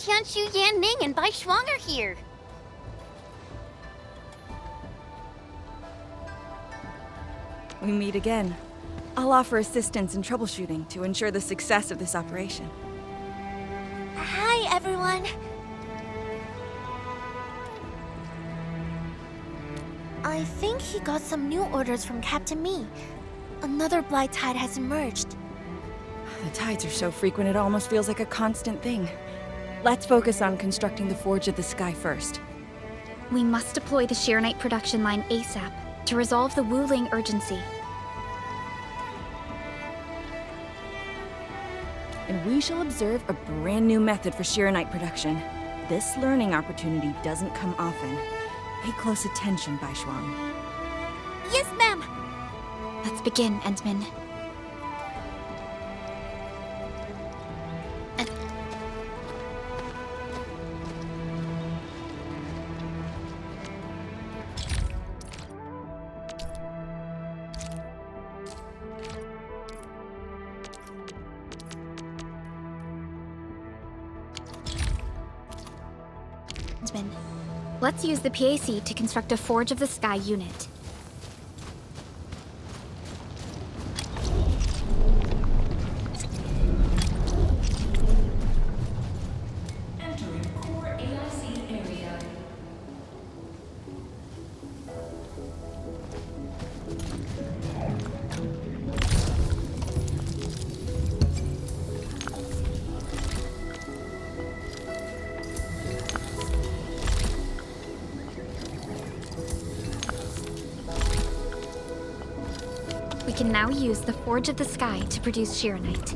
Tianshu Yanning and Bai Shuang are here. We meet again. I'll offer assistance in troubleshooting to ensure the success of this operation. Hi, everyone. I think he got some new orders from Captain Mi. Another blight tide has emerged. The tides are so frequent it almost feels like a constant thing. Let's focus on constructing the Forge of the Sky first. We must deploy the Sheernite production line ASAP to resolve the Wuling urgency. And we shall observe a brand new method for Sheernite production. This learning opportunity doesn't come often. Pay close attention, Bai Shuang. Yes, ma'am. Let's begin, Endman. Let's use the PAC to construct a Forge of the Sky unit. Entering core AIC area. We can now use the Forge of the Sky to produce Sheernite.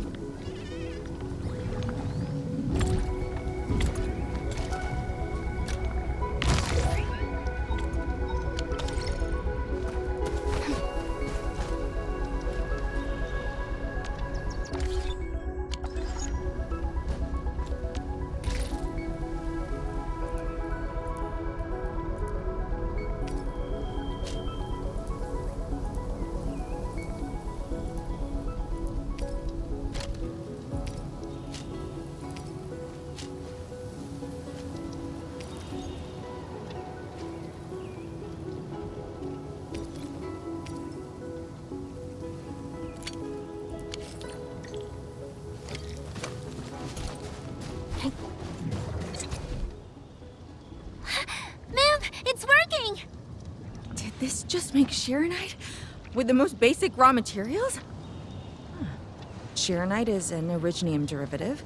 Ma'am, it's working! Did this just make Sheernite? With the most basic raw materials? Huh. Sheernite is an originium derivative.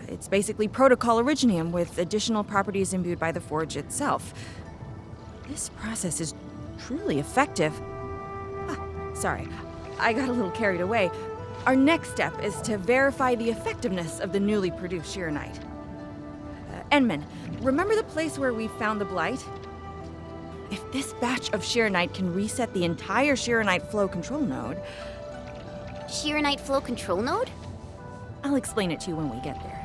It's basically protocol originium with additional properties imbued by the forge itself. This process is truly effective. Sorry, I got a little carried away. Our next step is to verify the effectiveness of the newly produced Sheernite. Enman, remember the place where we found the blight? If this batch of Sheernite can reset the entire Sheernite flow control node... Sheernite flow control node? I'll explain it to you when we get there.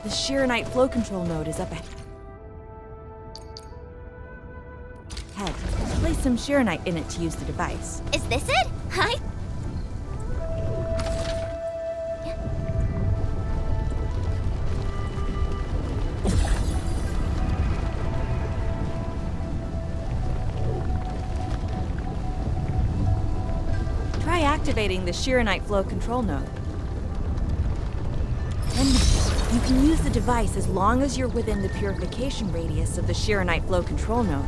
The Sheernite flow control node is up ahead. Place some Sheernite in it to use the device. Is this it? Hi. Try activating the Sheernite flow control node. Then you can use the device as long as you're within the purification radius of the Sheernite flow control node.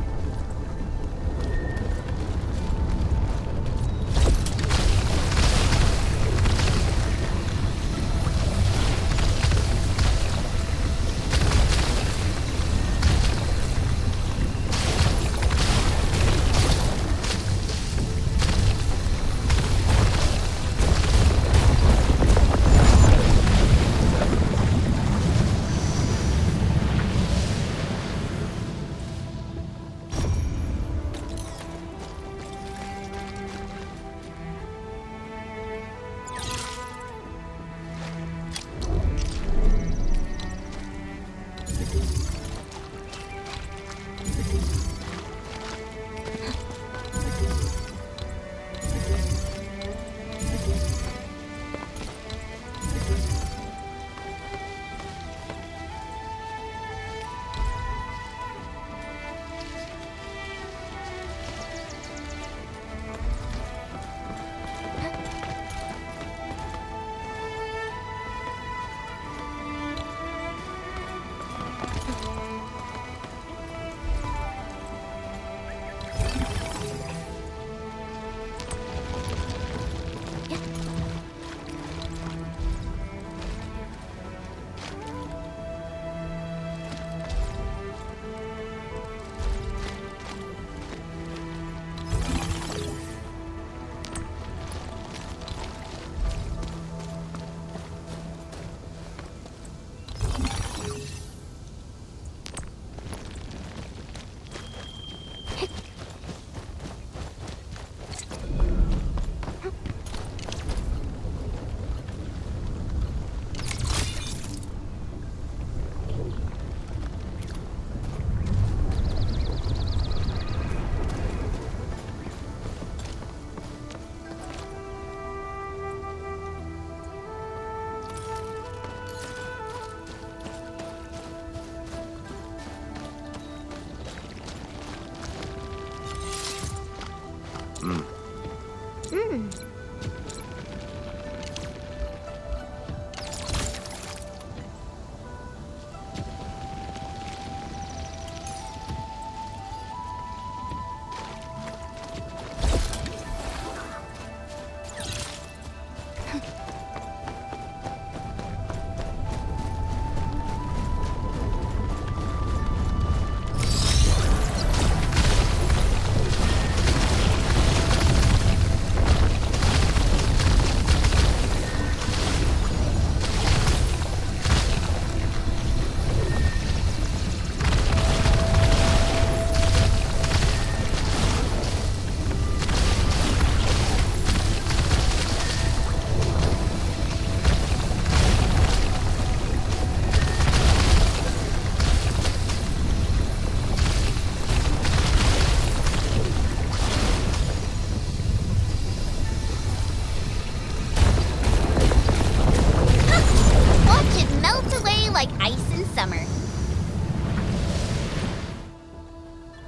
Watch it melt away like ice in summer.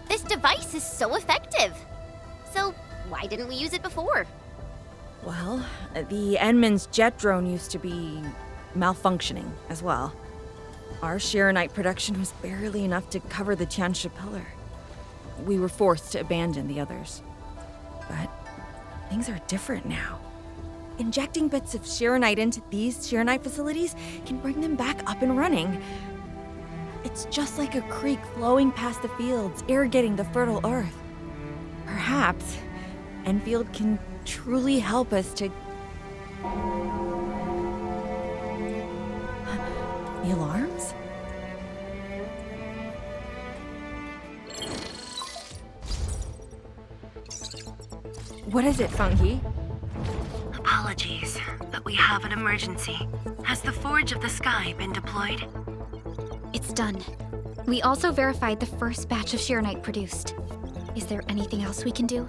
This device is so effective. So, why didn't we use it before? Well, the Enman's jet drone used to be malfunctioning as well. Our Sharonite production was barely enough to cover the Tianxia pillar. We were forced to abandon the others. But things are different now. Injecting bits of Sharonite into these Sharonite facilities can bring them back up and running. It's just like a creek flowing past the fields, irrigating the fertile earth. Perhaps Endfield can truly help us to... The alarms? What is it, Funky? Apologies, but we have an emergency. Has the Forge of the Sky been deployed? It's done. We also verified the first batch of Sharonite produced. Is there anything else we can do?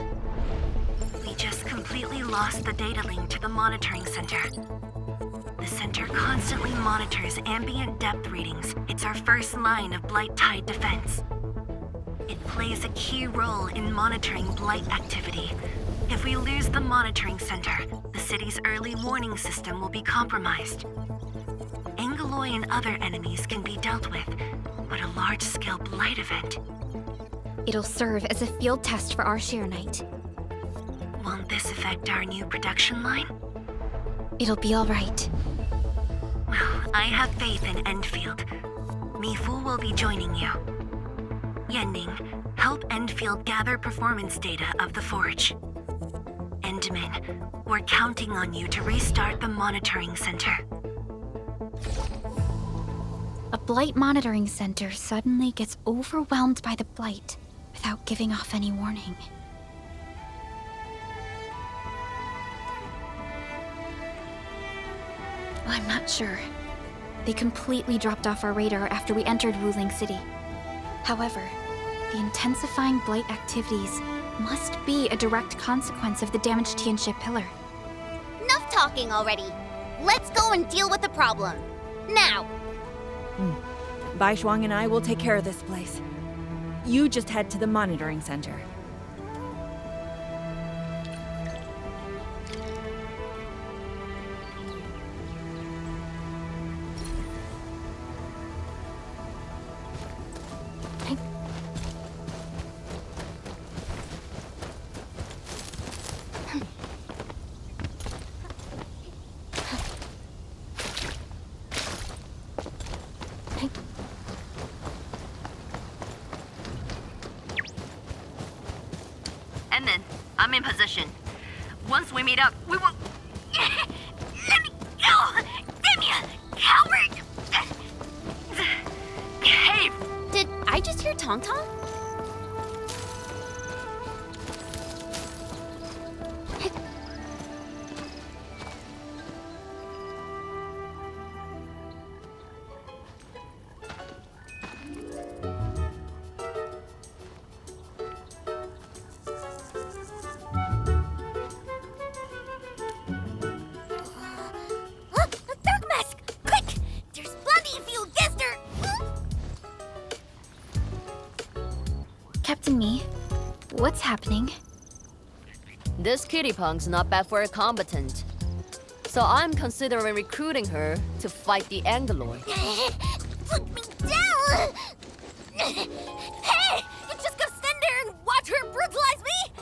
We just completely lost the data link to the monitoring center. The center constantly monitors ambient depth readings. It's our first line of Blight Tide defense. It plays a key role in monitoring Blight activity. If we lose the monitoring center, the city's early warning system will be compromised. Angaloy and other enemies can be dealt with, but a large-scale Blight event... It'll serve as a field test for our Sharonite. Won't this affect our new production line? It'll be all right. Well, I have faith in Endfield. Mifu will be joining you. Yenning, help Endfield gather performance data of the Forge. Endman, we're counting on you to restart the monitoring center. A Blight monitoring center suddenly gets overwhelmed by the Blight without giving off any warning. I'm not sure. They completely dropped off our radar after we entered Wuling City. However, the intensifying Blight activities must be a direct consequence of the damaged Tianxia pillar. Enough talking already. Let's go and deal with the problem. Now! Bai Shuang and I will take care of this place. You just head to the monitoring center. And then, I'm in position. Once we meet up, we will... Let me go! Damn you, coward! Behave! Did I just hear Tong Tong? Captain Me, what's happening? This kitty punk's not bad for a combatant. So I'm considering recruiting her to fight the Angaloid. Put me down! Hey! You just gonna stand there and watch her brutalize me?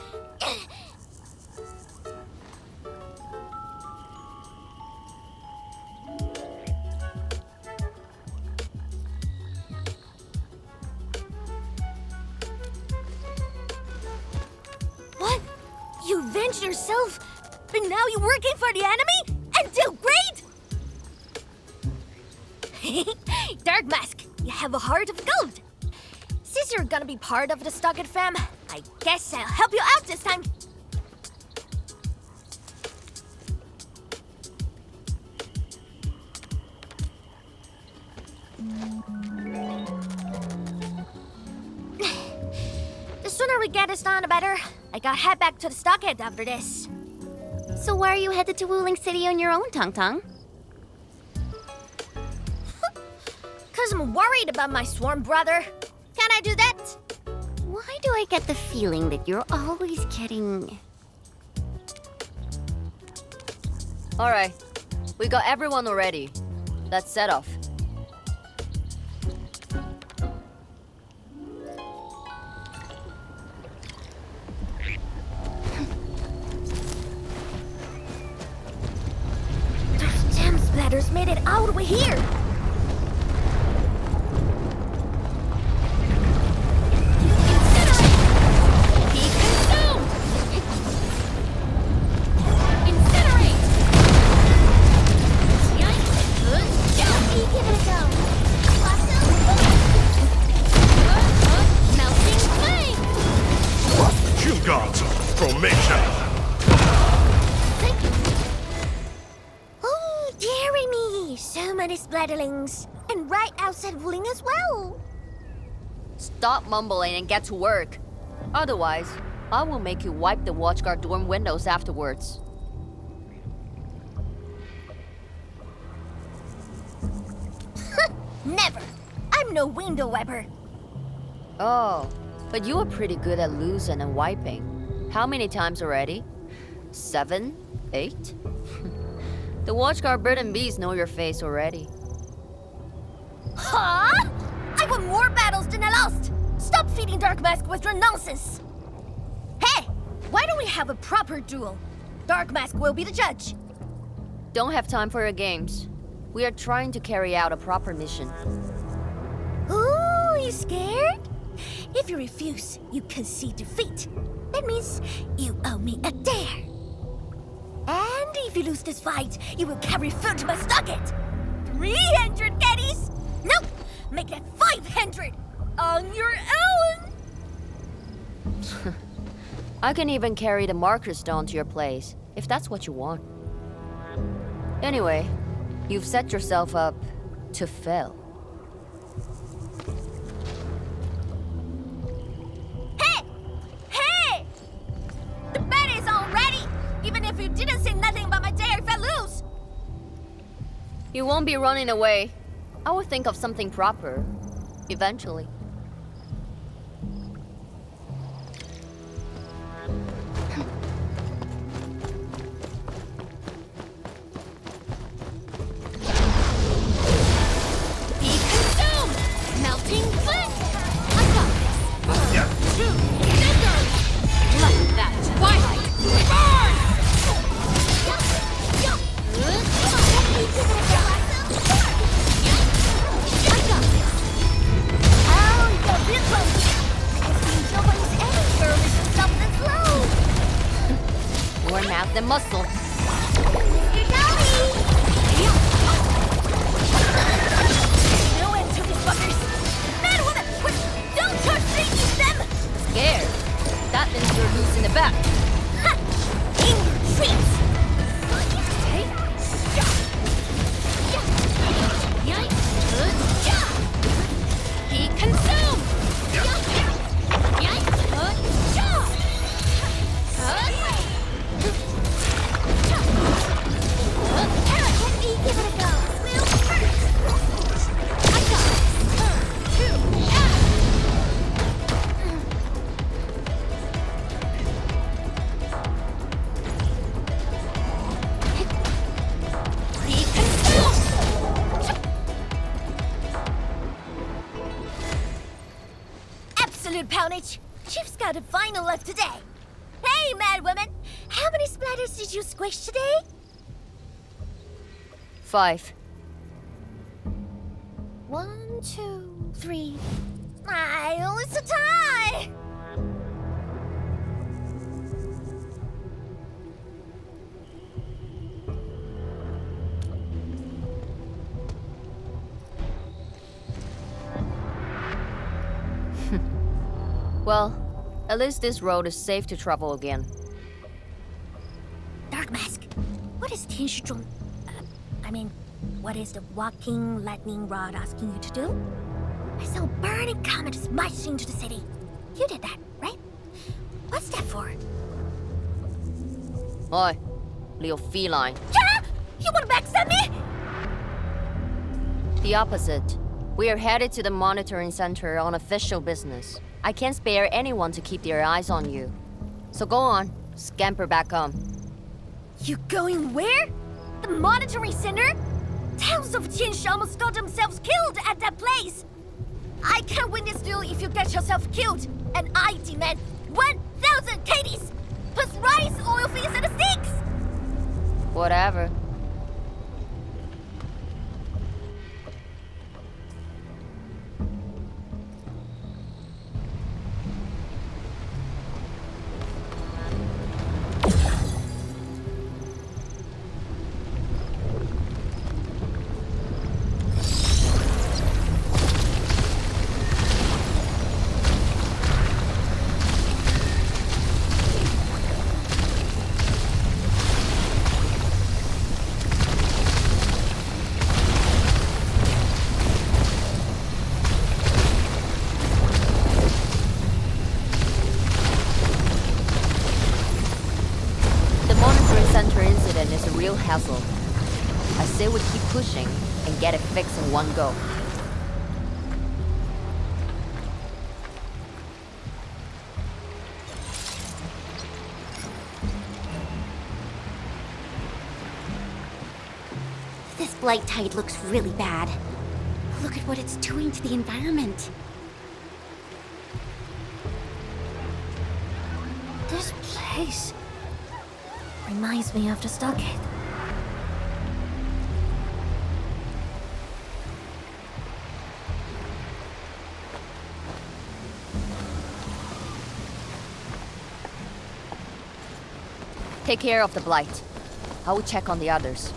What? You avenged yourself, but now you're working for the enemy? And do great? Dark Mask, you have a heart of gold. Since you're gonna be part of the Stockade fam, I guess I'll help you out this time. The sooner we get this done, the better. I gotta head back to the Stockade after this. So why are you headed to Wuling City on your own, Tong Tong? Cause I'm worried about my swarm brother. Can I do that? Why do I get the feeling that you're always getting... Alright, we got everyone already. Let's set off. Those gem splatters made it all the way here. Oh, dearie me! So many splatterlings. And right outside Wuling as well. Stop mumbling and get to work. Otherwise, I will make you wipe the watchguard dorm windows afterwards. Never! I'm no window wiper. Oh, but you are pretty good at losing and wiping. How many times already? 7? 8? The watchguard bird and bees know your face already. Huh? I won more battles than I lost! Stop feeding Dark Mask with your nonsense! Hey! Why don't we have a proper duel? Dark Mask will be the judge. Don't have time for your games. We are trying to carry out a proper mission. Ooh, you scared? If you refuse, you concede defeat. That means you owe me a dare. And if you lose this fight, you will carry food to my stockade. 300 caddies? Nope! Make that 500! On your own! I can even carry the marker stone to your place, if that's what you want. Anyway, you've set yourself up to fail. Hey! Hey! The bet is all ready! Even if you didn't say nothing about my dare if I lose! You won't be running away. I will think of something proper, eventually. Be consumed! Melting flint! I got this! Two fingers! Let that twilight burn! I got this! Oh, you're real close! It seems nobody's ever service yourself this low! More math than muscle. Mr. Dolly! No end to these fuckers! Man, woman, quick! Don't touch them! Scared? That means you're loose in the back. Ha! In your treats! Be consumed! Let me give it a go. We'll first. I got it. 2, are the final of today. Hey, mad woman! How many splatters did you squish today? 5. 1, 2, 3. It's a tie! Well, at least this road is safe to travel again. Dark Mask, what is Tianshizhong... what is the walking lightning rod asking you to do? I saw a burning comet smash into the city. You did that, right? What's that for? Oi, little feline. Yeah! You wanna backstab me? The opposite. We are headed to the monitoring center on official business. I can't spare anyone to keep their eyes on you. So go on, scamper back home. You going where? The monitoring center? Thousands of Tianshi almost got themselves killed at that place. I can't win this duel if you get yourself killed. And I demand 1,000 Katie's! Plus rice, oil fees, and the sticks! Whatever. Is a real hassle. I say we keep pushing and get it fixed in one go. This blight tide looks really bad. Look at what it's doing to the environment. This place reminds me of the stockade. Take care of the blight. I will check on the others.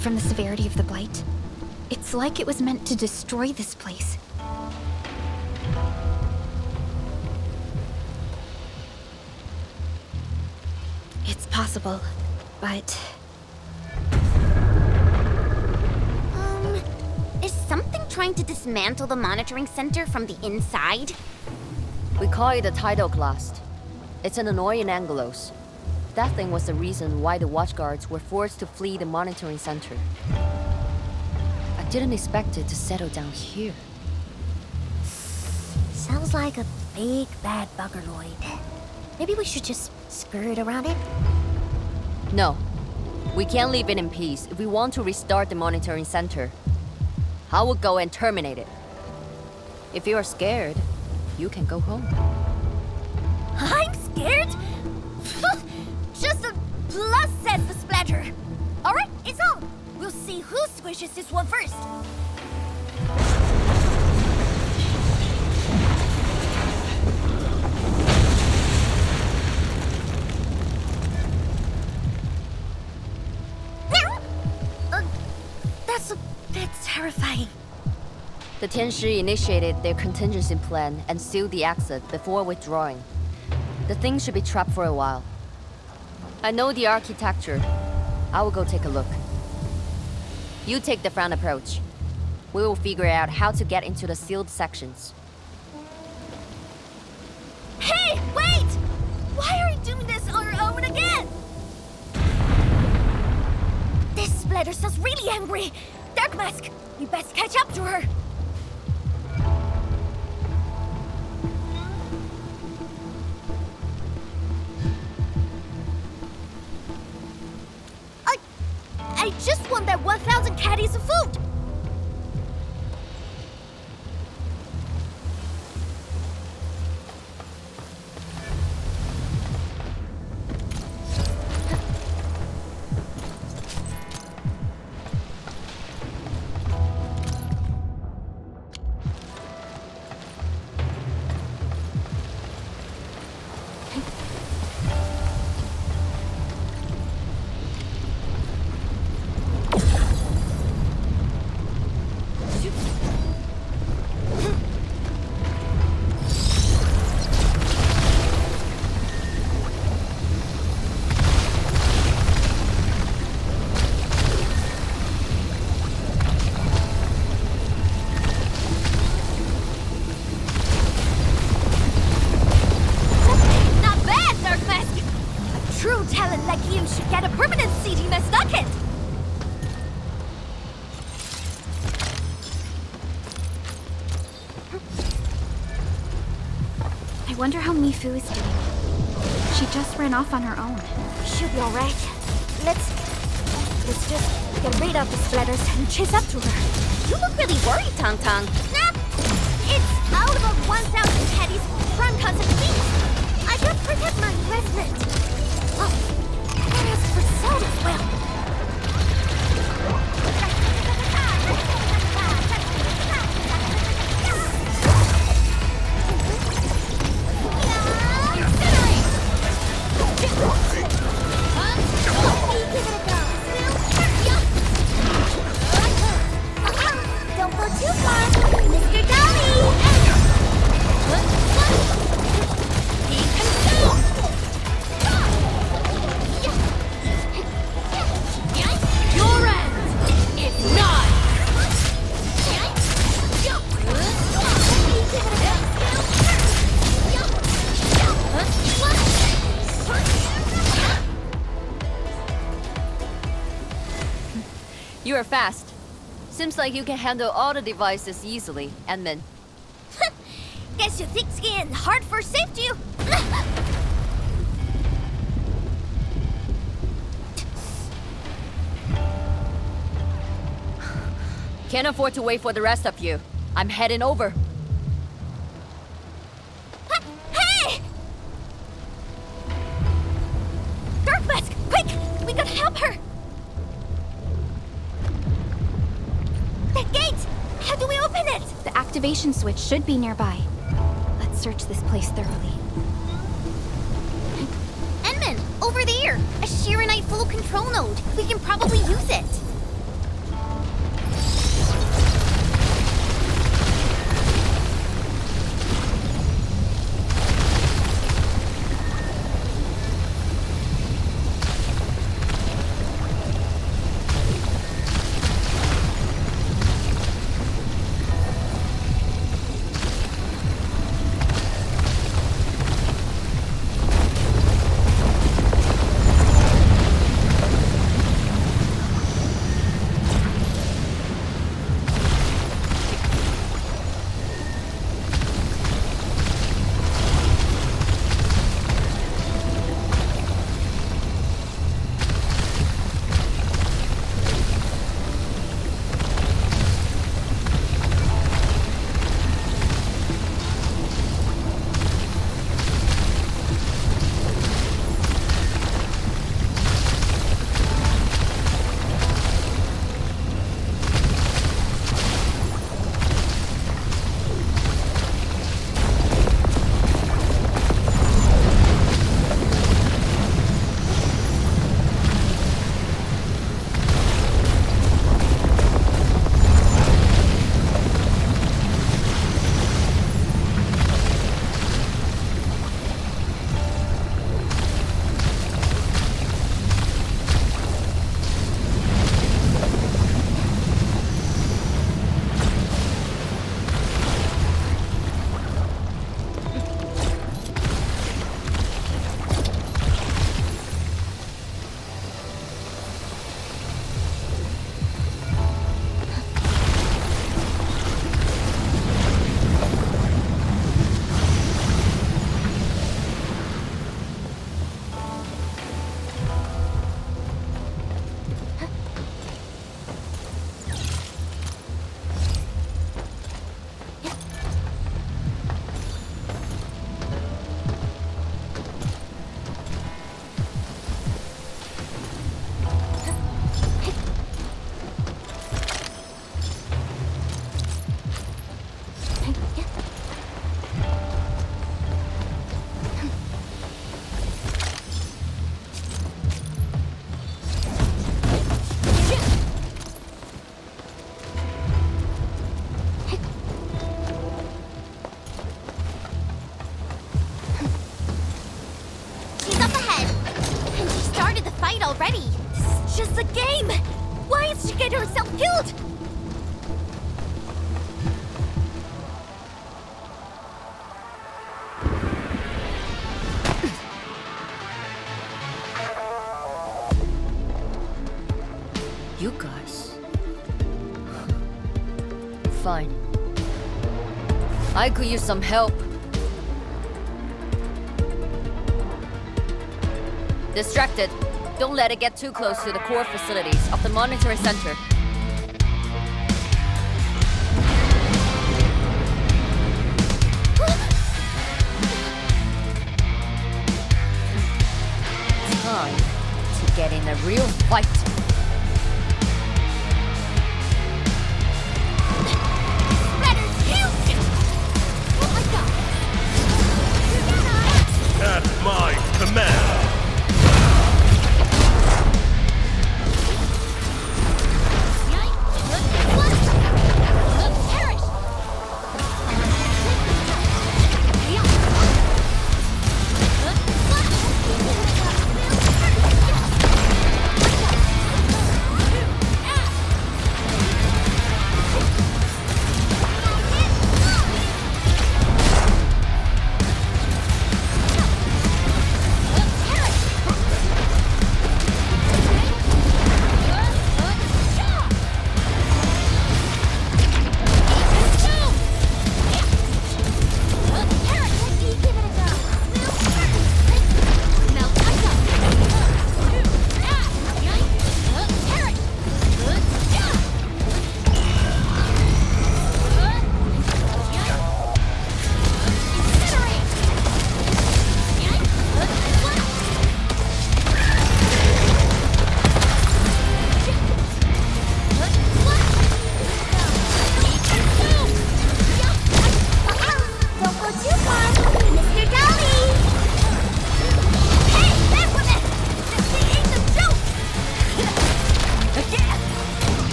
From the severity of the blight, it's like it was meant to destroy this place. It's possible, but... Is something trying to dismantle the monitoring center from the inside? We call it a tidal blast. It's an annoying Angelos. That thing was the reason why the watchguards were forced to flee the monitoring center. I didn't expect it to settle down here. Sounds like a big bad buggerloid. Maybe we should just skirt around it? No. We can't leave it in peace if we want to restart the monitoring center. I will go and terminate it. If you are scared, you can go home. I'm scared? Just a plus says the splatter. Alright, it's on. We'll see who squishes this one first. That's a bit terrifying. The Tianshi initiated their contingency plan and sealed the exit before withdrawing. The thing should be trapped for a while. I know the architecture. I will go take a look. You take the front approach. We will figure out how to get into the sealed sections. Hey, wait! Why are you doing this on your own again? This splatter sounds really angry. Dark Mask, you best catch up to her. I just want that 1,000 caddies of food. I wonder how Mifu is doing. She just ran off on her own. She'll be alright. Let's just get rid of the splatters and chase up to her. You look really worried, Tang Tang. Snap! It's all about 1,000 caddies from constant feet. I gotta protect my investment. Oh, I gotta ask for salt as well. Don't go too far, Mr. Dolly! Be consumed! Your end is nigh! You are fast. Seems like you can handle all the devices easily, Edmund. Guess your thick skin hard for safety. Can't afford to wait for the rest of you. I'm heading over. Hey! Dark Mask, quick! We gotta help her! That gate! How do we open it? The activation switch should be nearby. Let's search this place thoroughly. Enman, over there! A Shiranite full control node. We can probably use it. myself killed! You guys. Fine. I could use some help. Distracted. Don't let it get too close to the core facilities of the monitoring center. Time to get in a real fight. Splatter's huge! Oh my god! At my command.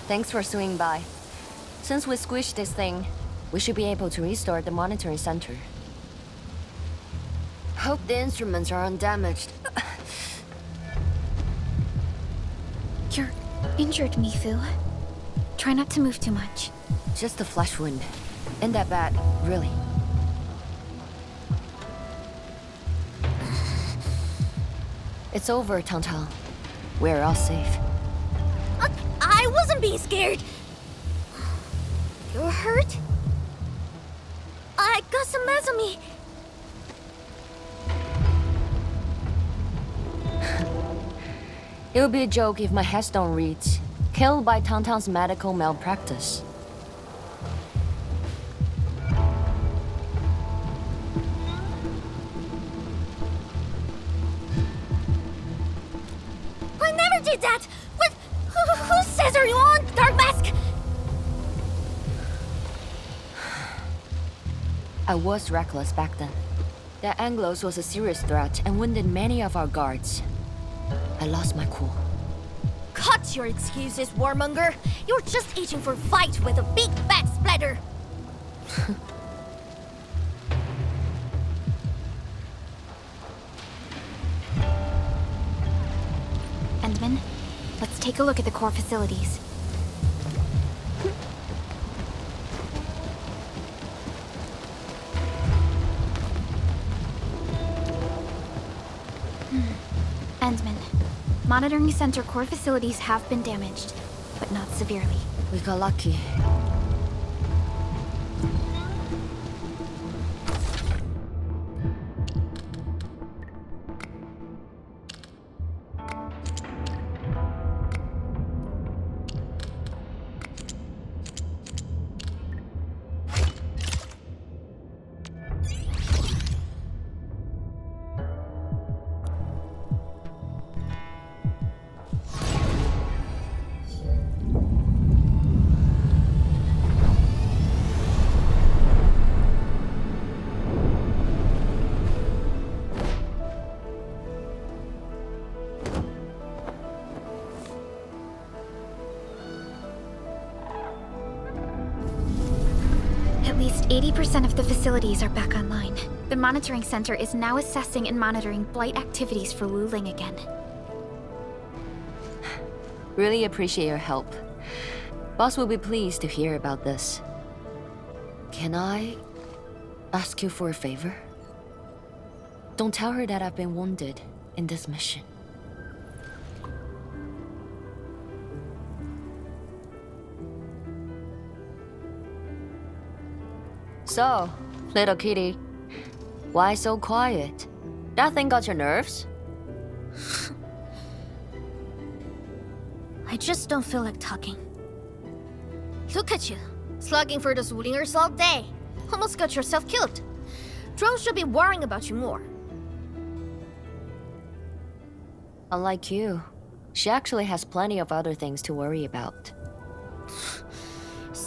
Thanks for swinging by. Since we squished this thing, we should be able to restore the monitoring center. Hope the instruments are undamaged. You're injured, Mifu. Try not to move too much. Just a flesh wound. Ain't that bad, really. It's over, Tantal. We're all safe. I wasn't being scared! You're hurt? I got some meds on me. It would be a joke if my headstone reads, "Killed by Tantan's medical malpractice." I never did that! What? Whose scissors are you on, Dark Mask? I was reckless back then. That Anglos was a serious threat and wounded many of our guards. I lost my cool. Cut your excuses, warmonger. You're just itching for a fight with a big fat splatter. Endman, let's take a look at the core facilities. Endman, monitoring center core facilities have been damaged, but not severely. We got lucky. 80% of the facilities are back online. The monitoring center is now assessing and monitoring blight activities for Wuling again. Really appreciate your help. Boss will be pleased to hear about this. Can I ask you for a favor? Don't tell her that I've been wounded in this mission. So, little kitty, why so quiet? That thing got your nerves? I just don't feel like talking. Look at you, slugging for those Wulingers all day. Almost got yourself killed. Drones should be worrying about you more. Unlike you, she actually has plenty of other things to worry about.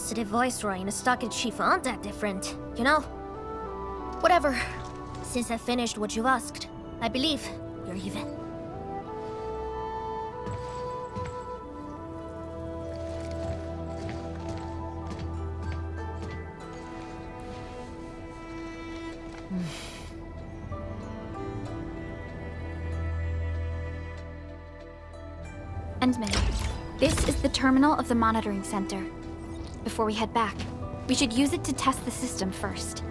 City Viceroy and a stockade chief aren't that different, you know? Whatever. Since I finished what you asked, I believe you're even. Endman, this is the terminal of the monitoring center. Before we head back, we should use it to test the system first.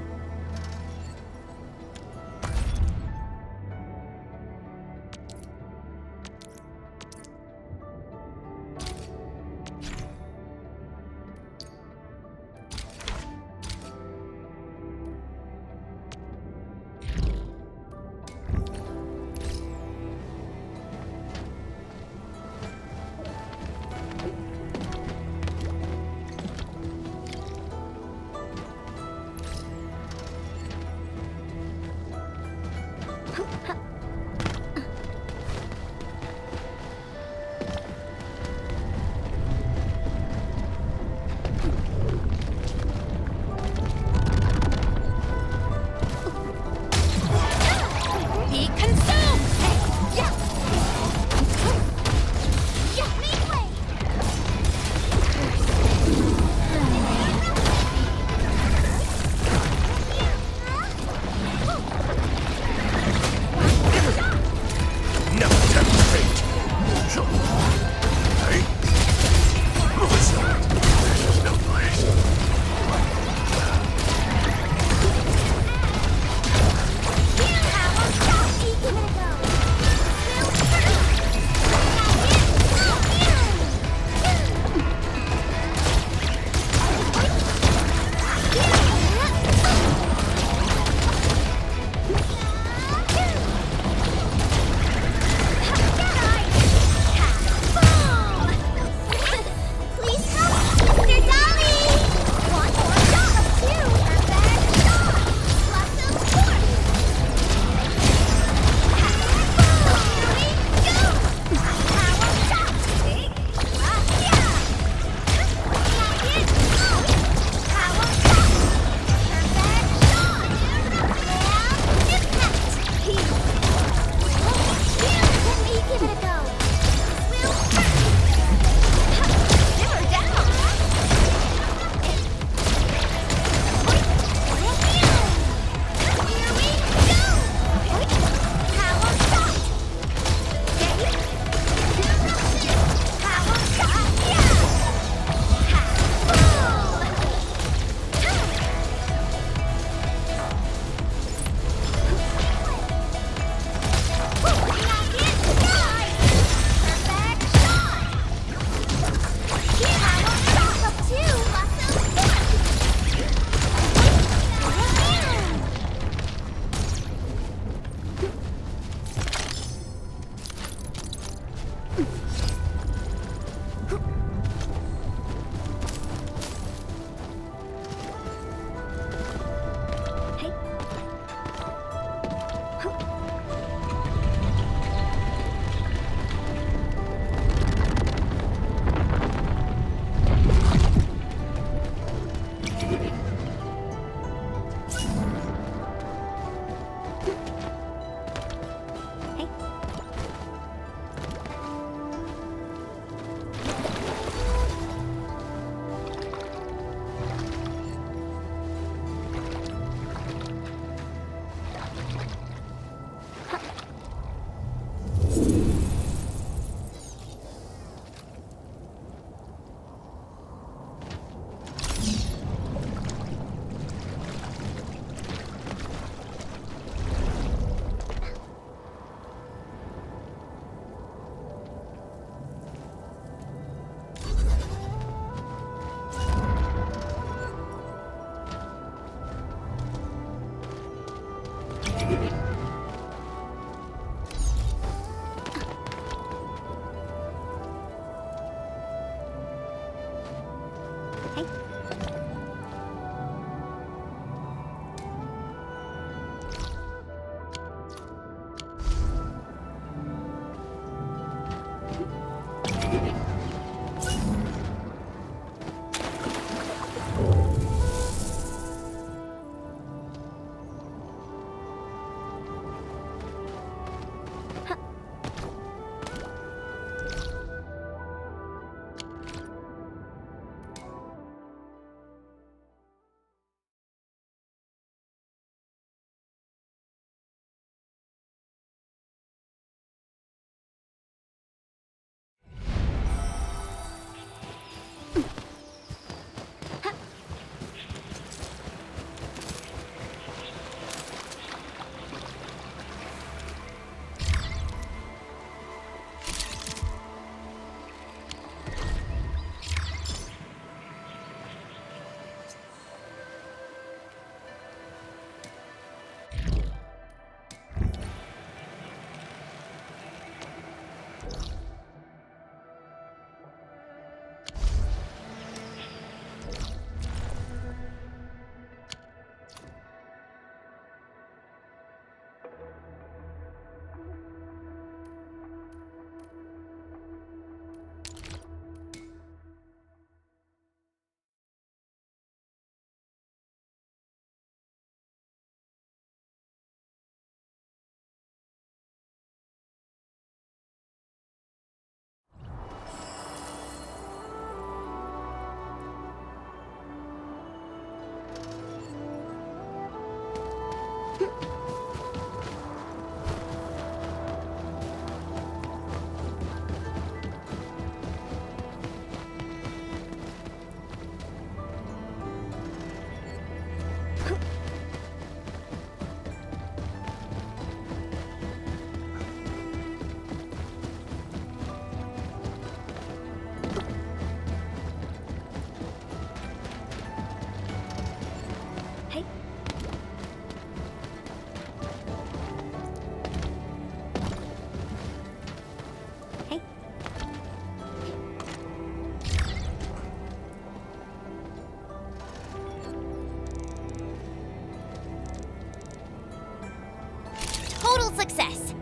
total success.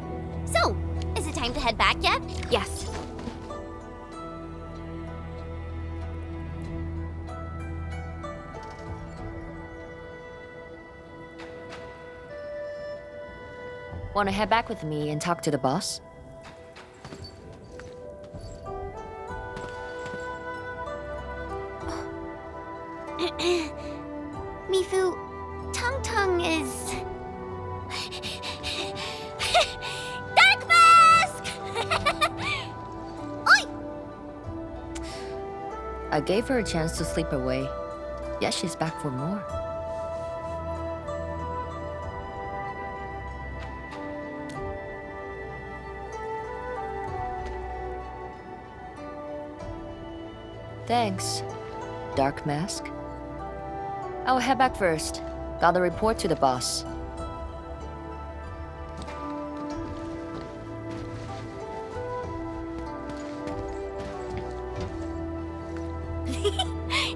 So, is it time to head back yet? Yes. Want to head back with me and talk to the boss? Mifu, Tung Tung is... Dark Mask! Oi! I gave her a chance to sleep away. Yet she's back for more. Thanks, Dark Mask. I'll head back first. Gotta report to the boss.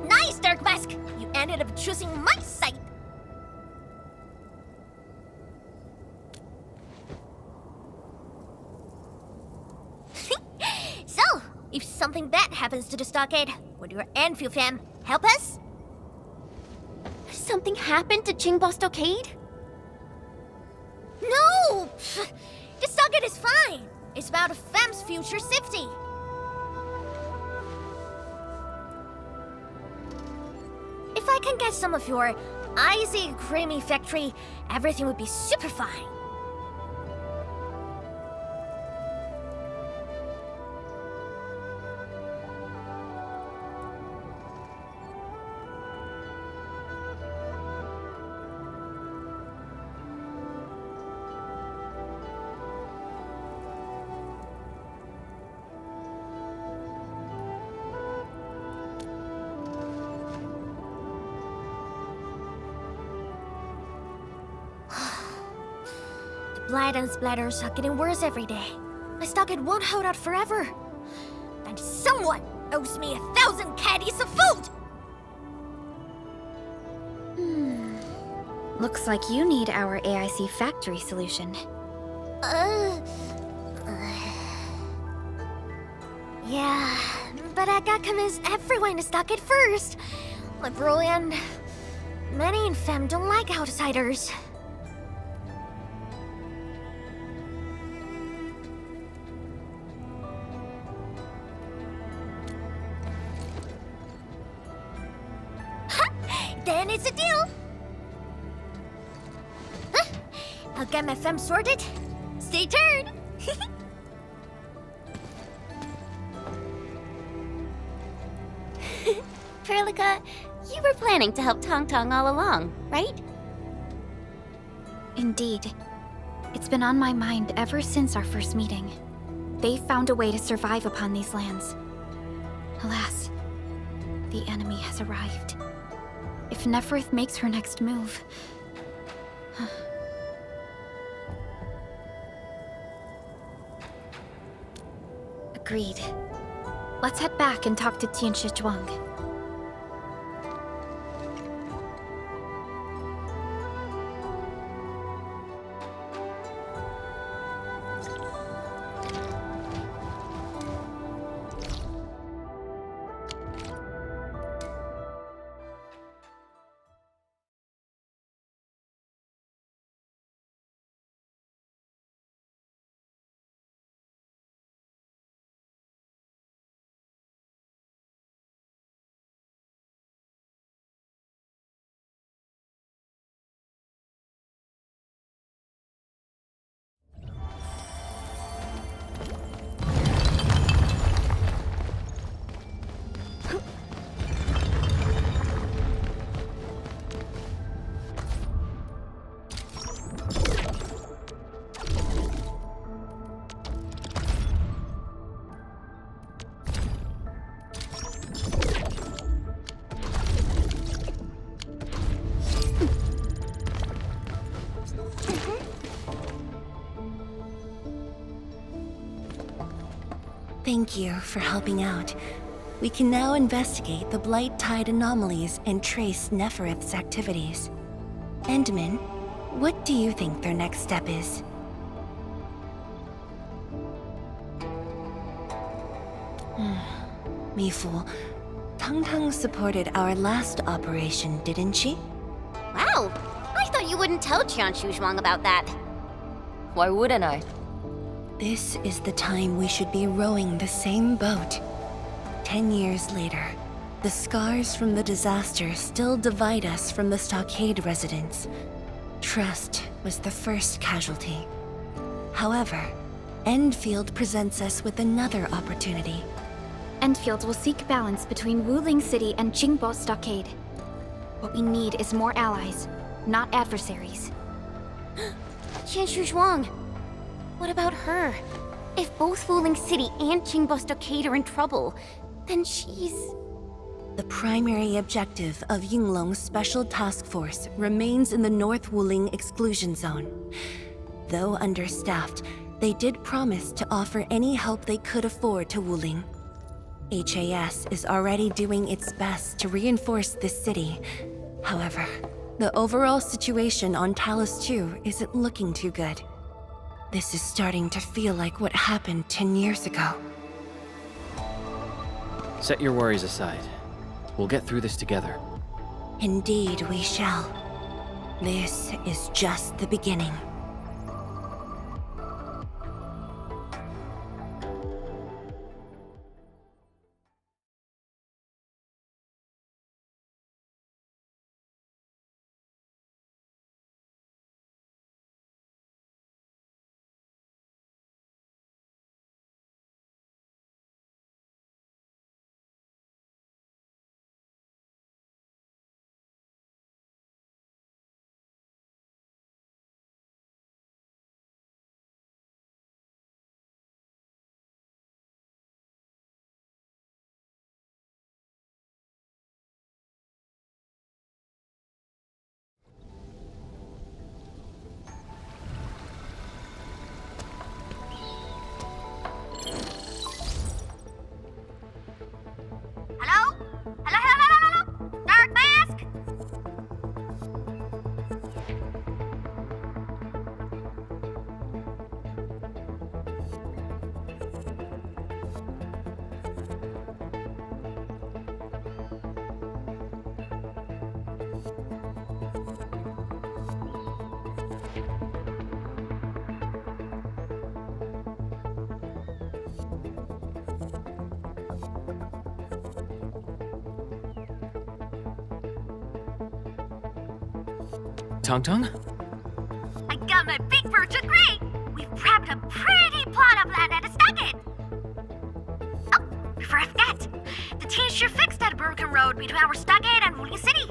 Nice, Dark Mask! You ended up choosing my side. So, if something bad happens to the stockade, would your Endfield fam help us? Something happened to Qingbo Stockade? No! Pff, the stockade is fine. It's about a fam's future safety. If I can get some of your icy, creamy factory, everything would be super fine. Blight and splatters are getting worse every day. My stockade won't hold out forever. And someone owes me 1,000 caddies of food! Looks like you need our AIC factory solution. Yeah, but I got convinced everyone in the stockade first. Like Broly and many in fam don't like outsiders. Then it's a deal. Huh? I'll get my fam sorted. Stay tuned. Perlica, you were planning to help Tong Tong all along, right? Indeed. It's been on my mind ever since our first meeting. They found a way to survive upon these lands. Alas, the enemy has arrived. If Neferth makes her next move... Agreed. Let's head back and talk to Tian Zhuang. Thank you for helping out. We can now investigate the Blight Tide anomalies and trace Neferith's activities. Endman, what do you think their next step is? Mifu, Tang supported our last operation, didn't she? Wow, I thought you wouldn't tell Qian Shuzhuang about that. Why wouldn't I? This is the time we should be rowing the same boat. 10 years later, the scars from the disaster still divide us from the stockade residents. Trust was the first casualty. However, Endfield presents us with another opportunity. Endfield will seek balance between Wuling City and Jingbo Stockade. What we need is more allies, not adversaries. Qian Shuzhuang, what about her? If both Wuling City and Jingbo Stockade are in trouble, then she's... The primary objective of Yinglong's Special Task Force remains in the North Wuling Exclusion Zone. Though understaffed, they did promise to offer any help they could afford to Wuling. HAS is already doing its best to reinforce this city. However, the overall situation on Talos 2 isn't looking too good. This is starting to feel like what happened 10 years ago. Set your worries aside. We'll get through this together. Indeed, we shall. This is just the beginning. Hello? Hello? Dark Mask? Tang? I got my big bird to agree! We've prepped a pretty plot of land at a stockade! Oh, before I forget, the team sure fixed that broken road between our stockade and Wuling City.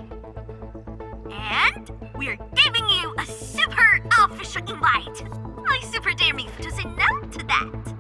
And we're giving you a super official invite! I super dare me to say no to that!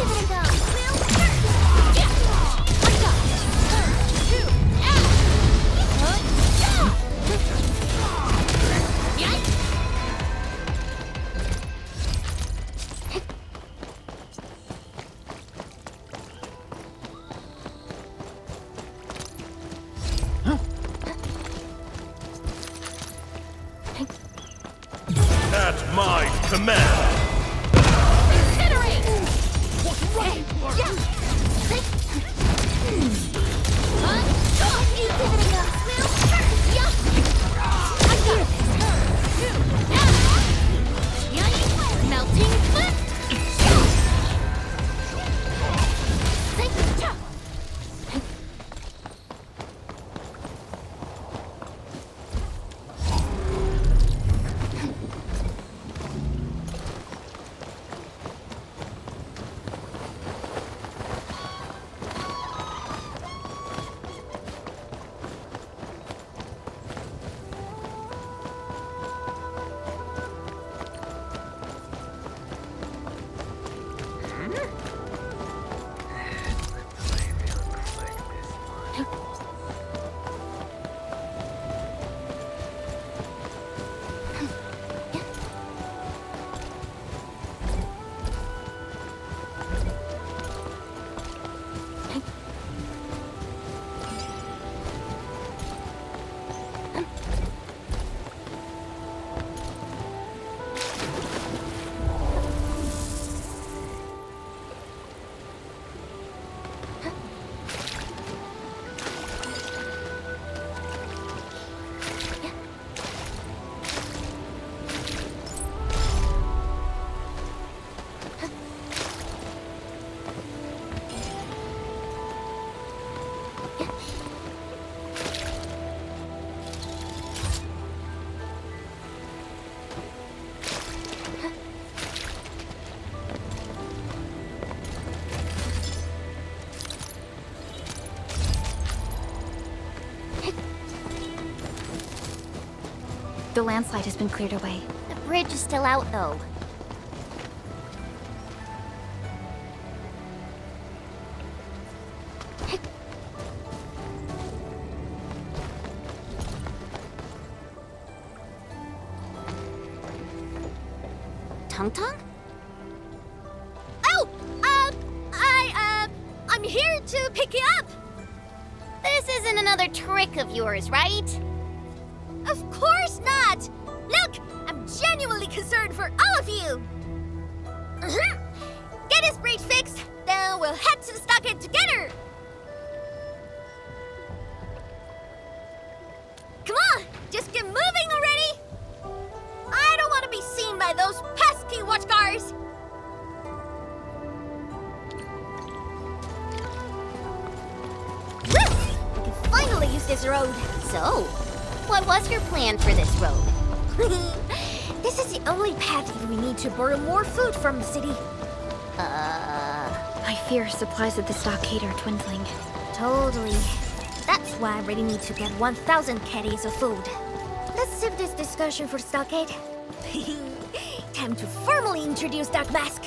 give it a go. At my command. The landslide has been cleared away. The bridge is still out, though. Tung-Tung? Oh! I'm here to pick you up! This isn't another trick of yours, right? Of course not! Look! I'm genuinely concerned for all of you! Get this bridge fixed, then we'll head to the stockade together! Come on! Just get moving already! I don't want to be seen by those pesky watchguards! We can finally use this road! So, what was your plan for this road? This is the only path if we need to borrow more food from the city. I fear supplies at the stockade are dwindling. Totally. That's why I really need to get 1,000 caddies of food. Let's save this discussion for stockade. Time to formally introduce Dark Mask.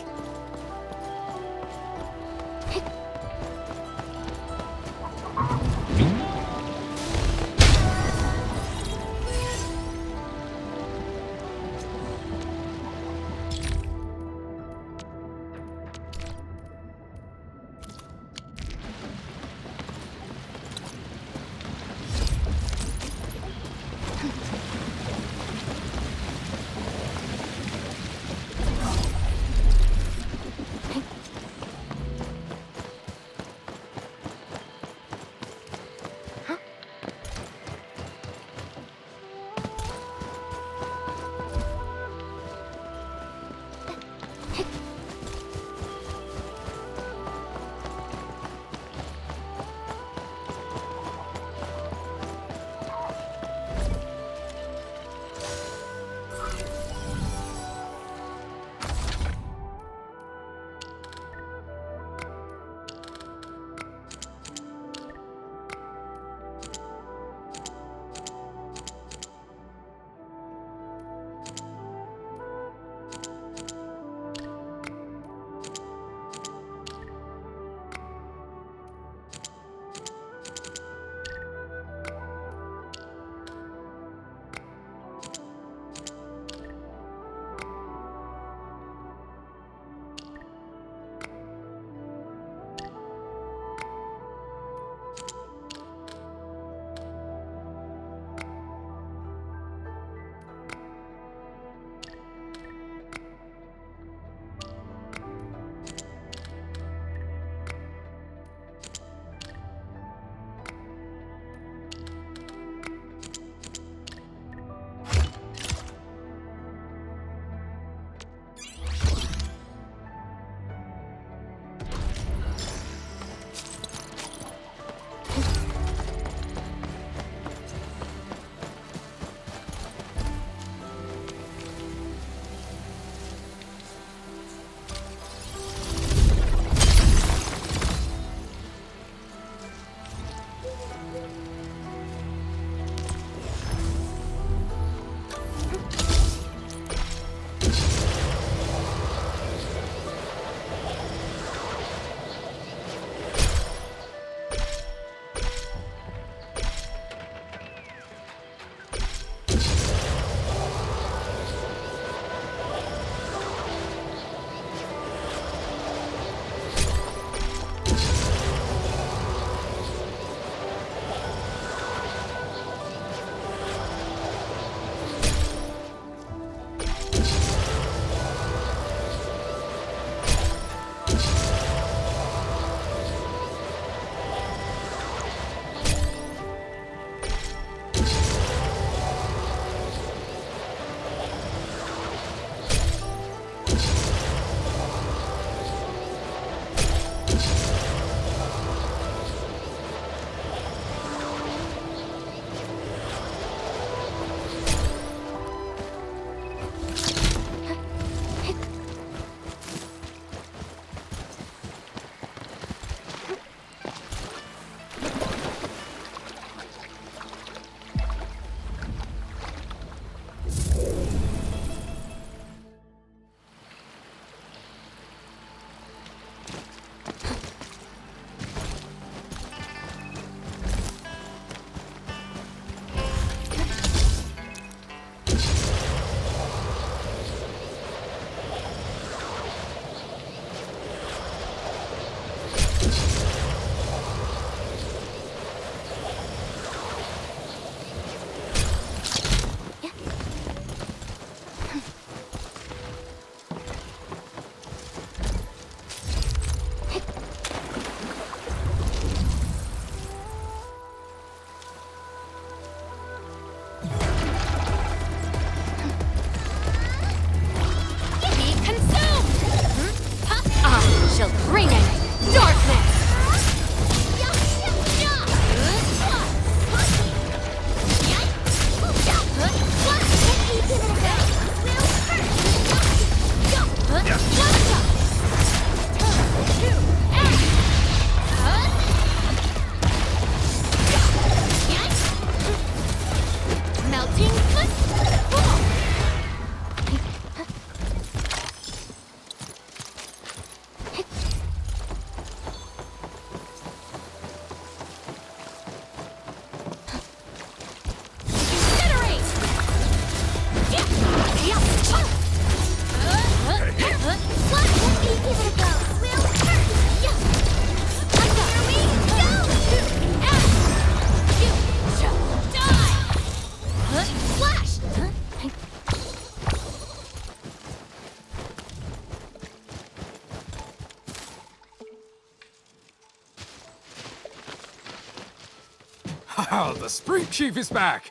Oh, the Spree Chief is back!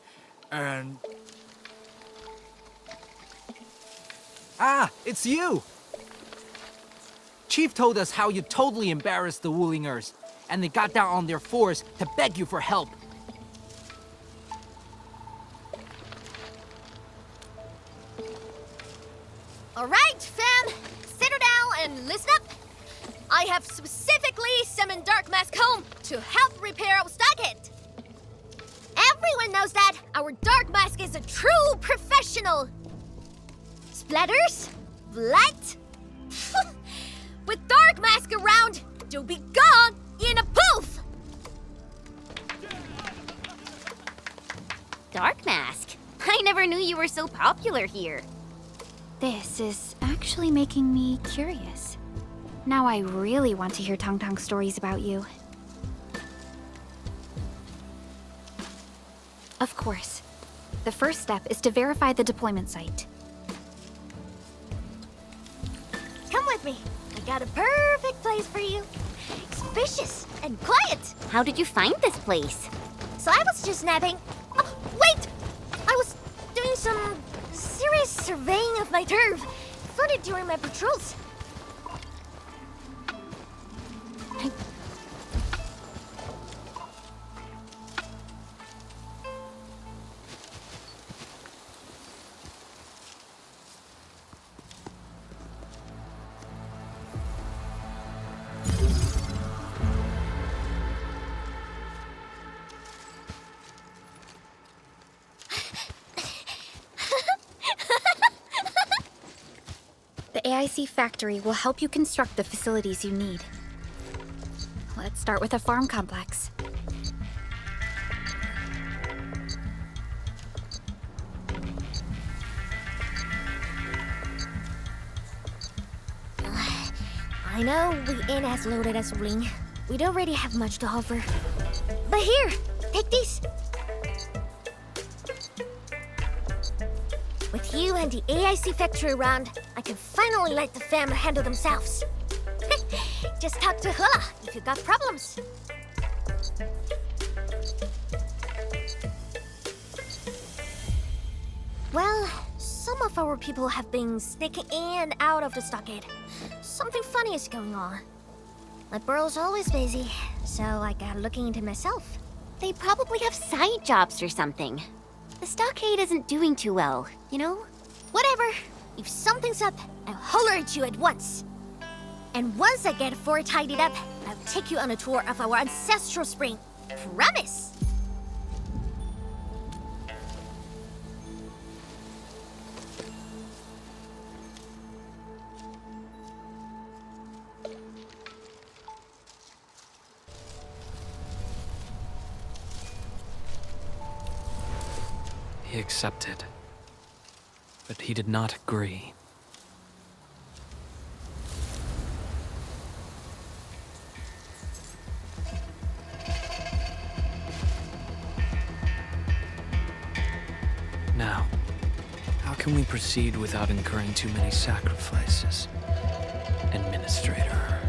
And... Ah, it's you! Chief told us how you totally embarrassed the Wulingers, and they got down on their fours to beg you for help. All right, fam, settle down and listen up. I have specifically summoned Dark Mask home to help repair our stockade. Everyone knows that our Dark Mask is a true professional. Splatters, blight. With Dark Mask around, you'll be gone in a poof. Dark Mask? I never knew you were so popular here. This is actually making me curious. Now I really want to hear Tong Tong's stories about you. Of course. The first step is to verify the deployment site. Come with me. I got a perfect place for you. Spacious and quiet. How did you find this place? So I was just napping. Oh, wait! I was doing some serious surveying of my turf. Found it during my patrols. The AIC factory will help you construct the facilities you need. Let's start with a farm complex. I know we ain't as loaded as Wuling. We don't really have much to offer. But here, take these. With you and the AIC factory around, I can finally let the fam handle themselves. Just talk to Hula if you got problems. Well, some of our people have been sneaking in and out of the stockade. Something funny is going on. My burrow's always busy, so I got looking into myself. They probably have side jobs or something. The stockade isn't doing too well, you know? Whatever. If something's up, I'll holler at you at once. And once I get fort tidied up, I'll take you on a tour of our ancestral spring. Promise! He accepted, but he did not agree. Now, how can we proceed without incurring too many sacrifices? Administrator.